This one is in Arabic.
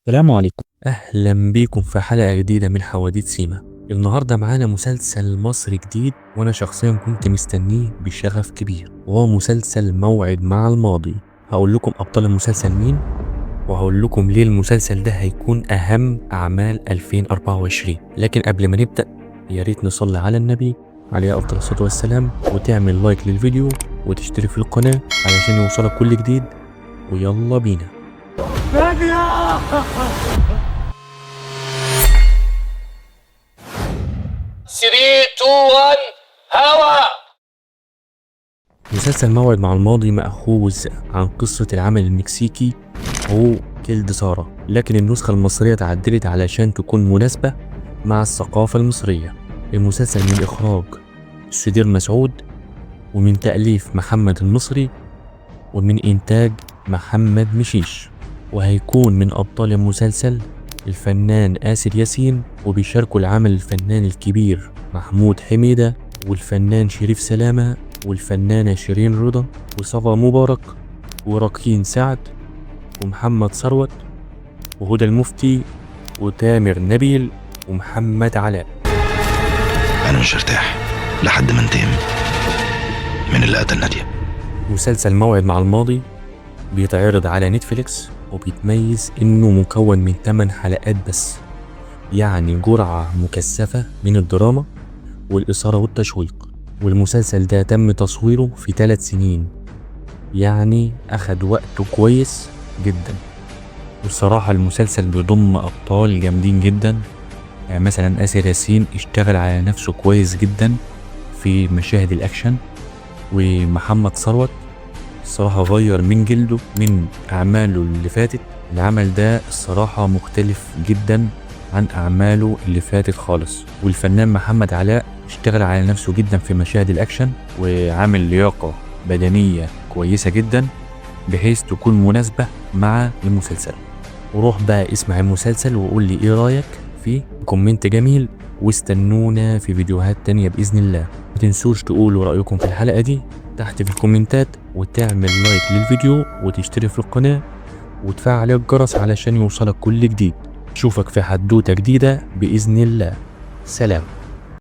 السلام عليكم. أهلا بيكم في حلقة جديدة من حواديت سيما. النهاردة معانا مسلسل مصري جديد وأنا شخصيا كنت مستنيه بشغف كبير، وهو مسلسل موعد مع الماضي. هقول لكم أبطال المسلسل مين، وهقول لكم ليه المسلسل ده هيكون أهم أعمال 2024. لكن قبل ما نبدأ يا ريت نصلي على النبي عليه أفضل الصلاة والسلام، وتعمل لايك للفيديو وتشترك في القناة علشان يوصلك كل جديد. ويلا بينا. 3 2 1 هوا. مسلسل موعد مع الماضي مأخوذ عن قصة العمل المكسيكي هو كيلد سارة، لكن النسخة المصرية تعدلت علشان تكون مناسبة مع الثقافة المصرية. المسلسل من إخراج سدير مسعود، ومن تأليف محمد المصري، ومن إنتاج محمد مشيش. وهيكون من أبطال المسلسل الفنان آسر ياسين، وبيشاركوا العمل الفنان الكبير محمود حميدة، والفنان شريف سلامة، والفنانة شيرين رضا، وصفا مبارك، وركين سعد، ومحمد ثروت، وهدى المفتي، وتامر نبيل، ومحمد علاء. أنا مش هرتاح لحد ما انتقم من اللي قتل نادية. مسلسل موعد مع الماضي بيتعرض على نتفليكس، وبيتميز انه مكون من 8 حلقات بس، يعني جرعة مكثفة من الدراما والإثارة والتشويق. والمسلسل ده تم تصويره في 3 سنين، يعني أخد وقته كويس جدا. والصراحة المسلسل بيضم أبطال جامدين جدا، يعني مثلا آسر ياسين اشتغل على نفسه كويس جدا في مشاهد الأكشن، ومحمد ثروت الصراحة غير من جلده من أعماله اللي فاتت. العمل ده الصراحة مختلف جدا عن أعماله اللي فاتت خالص. والفنان محمد علاء اشتغل على نفسه جدا في مشاهد الأكشن، وعامل لياقة بدنية كويسة جدا بحيث تكون مناسبة مع المسلسل. وروح بقى اسمع المسلسل وقول لي ايه رأيك فيه، كومنت جميل، واستنونا في فيديوهات تانية بإذن الله. ما تنسوش تقولوا رأيكم في الحلقة دي تحت في الكومنتات، وتعمل لايك للفيديو، وتشترك في القناة، وتفعل الجرس علشان يوصلك كل جديد. اشوفك في حدوتة جديدة بإذن الله. سلام.